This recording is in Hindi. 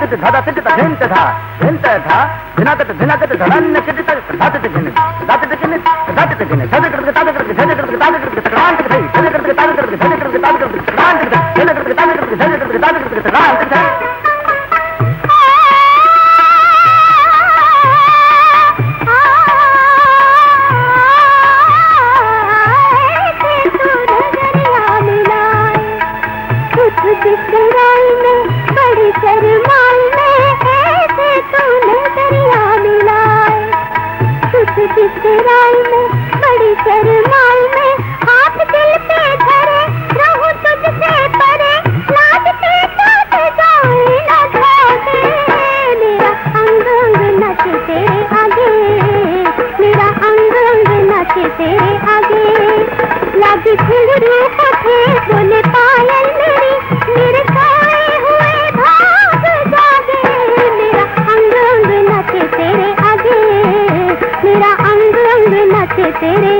धादित धादा तिट धिंत था धिंत था धिनातित धिनातित धड़ान्य किटित धातित धिनित धातित किनित धातित धिनित धातित करके धातित करके धातित करके धातित करके सक्रांत थई धातित करके धातित करके धातित करके धातित करके सक्रांत थई धातित करके धातित करके धातित करके धातित करके सक्रांत थई बिसराई में बड़ी शर्माई में ऐसे तूने दरिया मिलाए कुछ बिसराई में बड़ी शर्माई में हाथ दिल पे धरे रहूं तुझसे परे लाज पे टूट जाए न धोखे मेरा अंग अंग नचे तेरे आगे मेरा अंग अंग नचे तेरे आगे लागी घुंघरू उठे बोले पायल मेरी मेरे सोए हुए भाग जागे मेरा अंग अंग नचे तेरे आगे मेरा अंग अंग नचे तेरे